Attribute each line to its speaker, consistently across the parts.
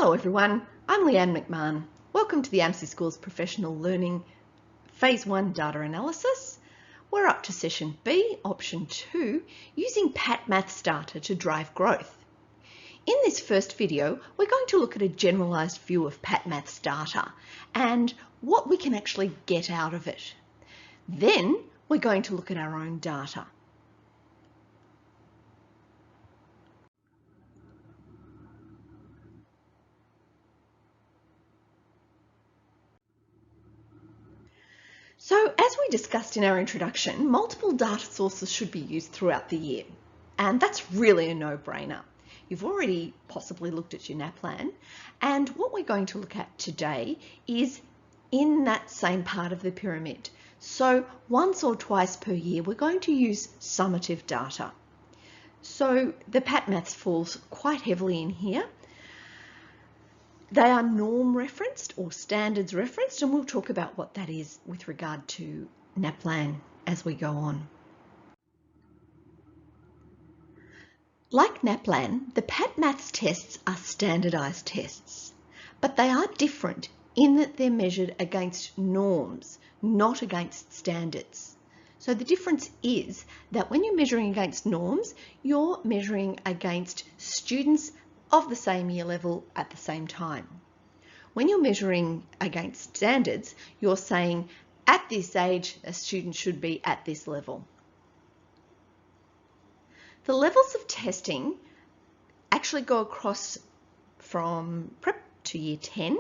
Speaker 1: Hello everyone, I'm Leanne McMahon. Welcome to the AMSI Schools Professional Learning Phase 1 Data Analysis. We're up to Session B, Option 2, using Pat Maths data to drive growth. In this first video, we're going to look at a generalised view of Pat Maths data and what we can actually get out of it. Then we're going to look at our own data. So, as we discussed in our introduction, multiple data sources should be used throughout the year. And that's really a no-brainer. You've already possibly looked at your NAPLAN, and what we're going to look at today is in that same part of the pyramid. So, once or twice per year, we're going to use summative data. So, the Pat Maths falls quite heavily in here. They are norm referenced or standards referenced, and we'll talk about what that is with regard to NAPLAN as we go on. Like NAPLAN, the Pat Maths tests are standardised tests, but they are different in that they're measured against norms, not against standards. So the difference is that when you're measuring against norms, you're measuring against students of the same year level at the same time. When you're measuring against standards, you're saying at this age, a student should be at this level. The levels of testing actually go across from prep to year 10,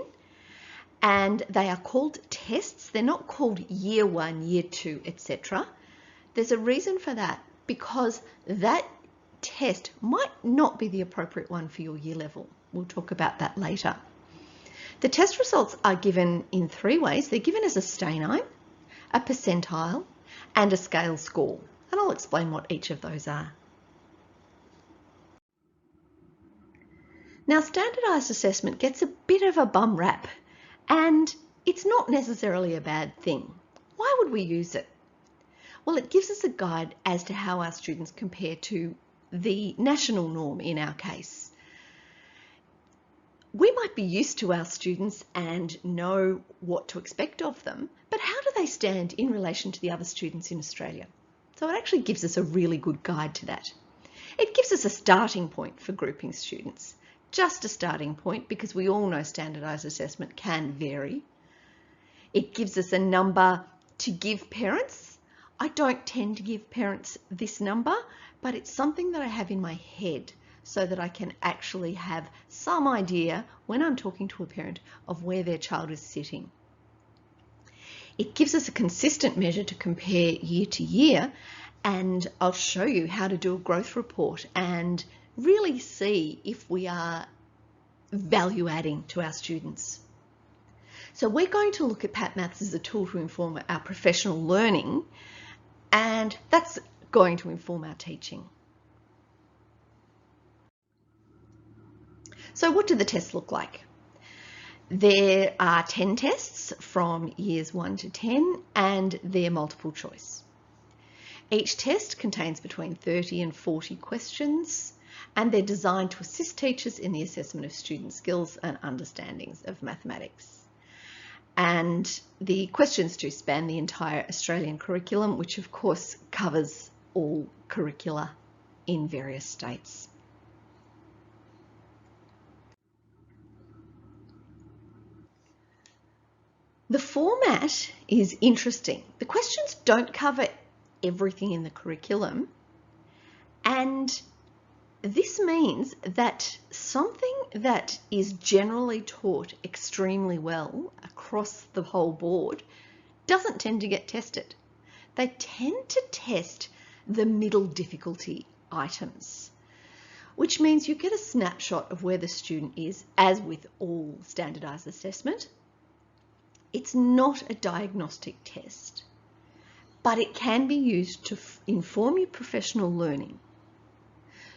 Speaker 1: and they are called tests. They're not called year 1, year 2, etc. There's a reason for that, because that test might not be the appropriate one for your year level. We'll talk about that later. The test results are given in 3 ways. They're given as a steno, a percentile, and a scale score. And I'll explain what each of those are. Now, standardised assessment gets a bit of a bum rap, and it's not necessarily a bad thing. Why would we use it? Well, it gives us a guide as to how our students compare to the national norm in our case. We might be used to our students and know what to expect of them, but how do they stand in relation to the other students in Australia? So it actually gives us a really good guide to that. It gives us a starting point for grouping students. Just a starting point, because we all know standardised assessment can vary. It gives us a number to give parents. I don't tend to give parents this number, but it's something that I have in my head so that I can actually have some idea when I'm talking to a parent of where their child is sitting. It gives us a consistent measure to compare year to year, and I'll show you how to do a growth report and really see if we are value adding to our students. So we're going to look at Pat Maths as a tool to inform our professional learning, and that's going to inform our teaching. So what do the tests look like? There are 10 tests from years 1 to 10, and they're multiple choice. Each test contains between 30 and 40 questions, and they're designed to assist teachers in the assessment of student skills and understandings of mathematics. And the questions do span the entire Australian curriculum, which of course covers all curricula in various states. The format is interesting. The questions don't cover everything in the curriculum, and this means that something that is generally taught extremely well across the whole board doesn't tend to get tested. They tend to test the middle difficulty items, which means you get a snapshot of where the student is, as with all standardised assessment. It's not a diagnostic test, but it can be used to inform your professional learning.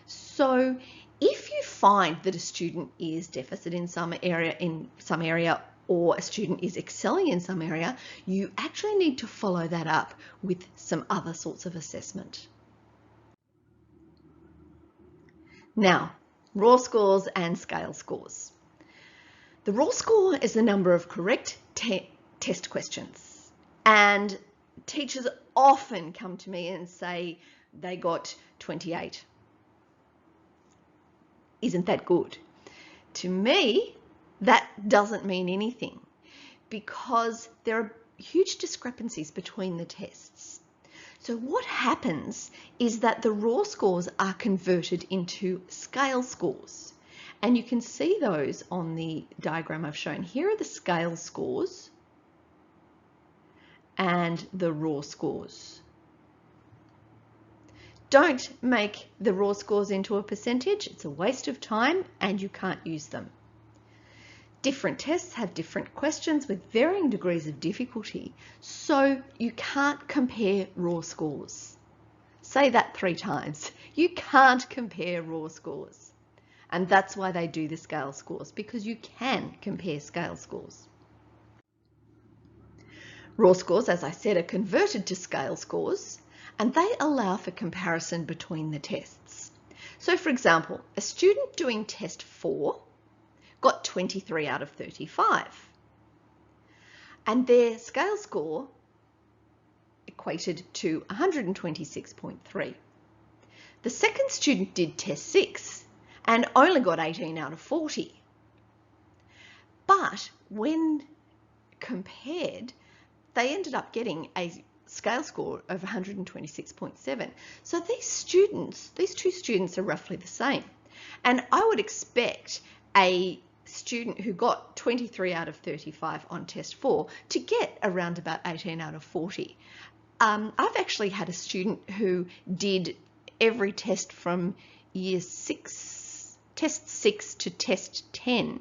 Speaker 1: So if you find that a student is deficit in some area, or a student is excelling in some area, you actually need to follow that up with some other sorts of assessment. Now, raw scores and scale scores. The raw score is the number of correct test questions. And teachers often come to me and say they got 28. Isn't that good? To me, that doesn't mean anything because there are huge discrepancies between the tests. So what happens is that the raw scores are converted into scale scores. And you can see those on the diagram I've shown. Here are the scale scores and the raw scores. Don't make the raw scores into a percentage. It's a waste of time and you can't use them. Different tests have different questions with varying degrees of difficulty, so you can't compare raw scores. Say that 3 times. You can't compare raw scores. And that's why they do the scale scores, because you can compare scale scores. Raw scores, as I said, are converted to scale scores, and they allow for comparison between the tests. So for example, a student doing test 4 got 23 out of 35. And their scale score equated to 126.3. The second student did test 6 and only got 18 out of 40. But when compared, they ended up getting a scale score of 126.7. So these two students are roughly the same. And I would expect a student who got 23 out of 35 on test 4 to get around about 18 out of 40. I've actually had a student who did every test from test 6 to test 10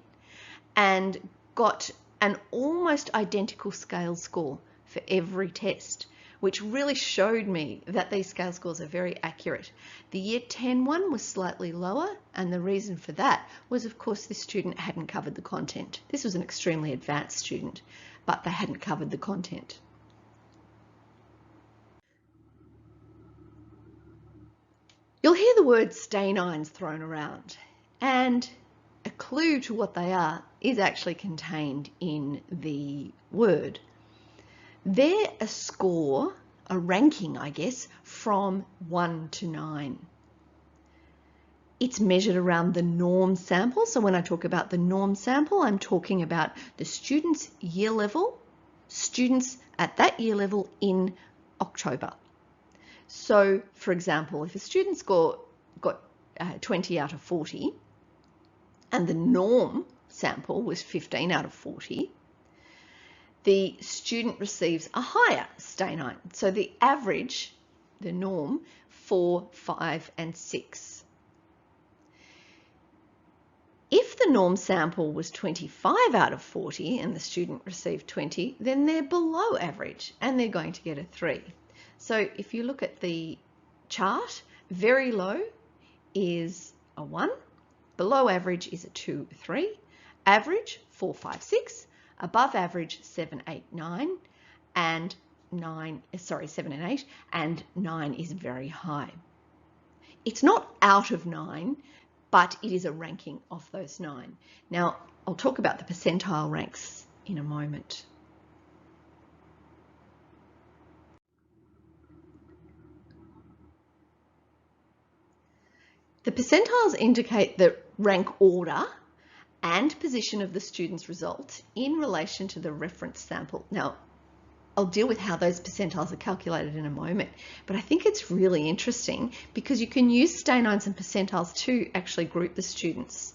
Speaker 1: and got an almost identical scale score for every test, which really showed me that these scale scores are very accurate. The year 10 one was slightly lower, and the reason for that was, of course, this student hadn't covered the content. This was an extremely advanced student, but they hadn't covered the content. You'll hear the word stanines thrown around, and a clue to what they are is actually contained in the word. They're a score, a ranking, I guess, from 1 to 9. It's measured around the norm sample. So when I talk about the norm sample, I'm talking about the student's year level, students at that year level in October. So, for example, if a student got 20 out of 40 and the norm sample was 15 out of 40, the student receives a higher stanine. So the average, the norm, 4, 5 and 6. If the norm sample was 25 out of 40 and the student received 20, then they're below average and they're going to get a 3. So if you look at the chart, very low is a 1, below average is a 2, 3, average 4, 5, 6, above average 7, 8, 9, and 7 and 8, and 9 is very high. It's not out of 9, but it is a ranking of those 9. Now, I'll talk about the percentile ranks in a moment. The percentiles indicate the rank order and position of the student's result in relation to the reference sample. Now, I'll deal with how those percentiles are calculated in a moment, but I think it's really interesting because you can use stanines and percentiles to actually group the students.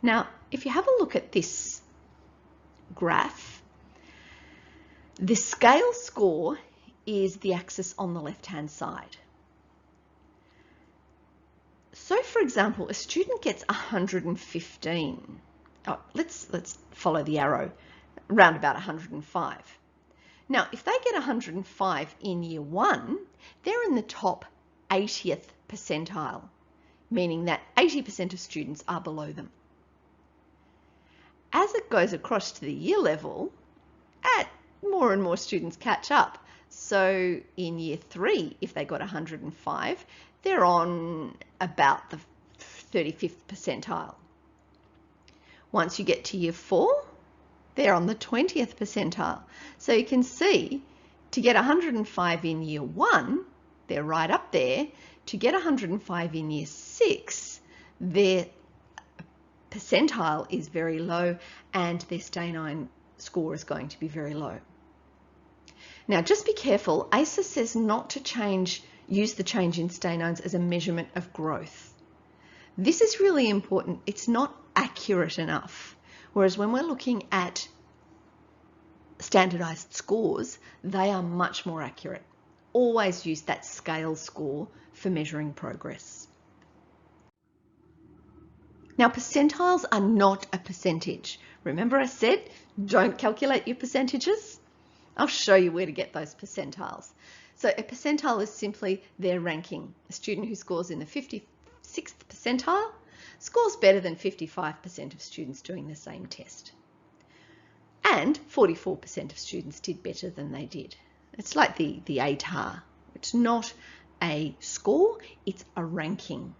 Speaker 1: Now, if you have a look at this graph, the scale score is the axis on the left-hand side. So, for example, a student gets 115. Oh, let's follow the arrow, around about 105. Now, if they get 105 in year 1, they're in the top 80th percentile, meaning that 80% of students are below them. As it goes across to the year level, more and more students catch up. So in year 3, if they got 105, they're on about the 35th percentile. Once you get to year 4, They're on the 20th percentile. So you can see to get 105 in year 1, they're right up there. To get 105 in year 6, their percentile is very low and their STAIN score is going to be very low. Now just be careful, ACES says not to use the change in STAINs as a measurement of growth. This is really important. It's not accurate enough. Whereas when we're looking at standardized scores, they are much more accurate. Always use that scale score for measuring progress. Now, percentiles are not a percentage. Remember I said, don't calculate your percentages? I'll show you where to get those percentiles. So a percentile is simply their ranking. A student who scores in the 56th percentile scores better than 55% of students doing the same test. And 44% of students did better than they did. It's like the ATAR. It's not a score, it's a ranking.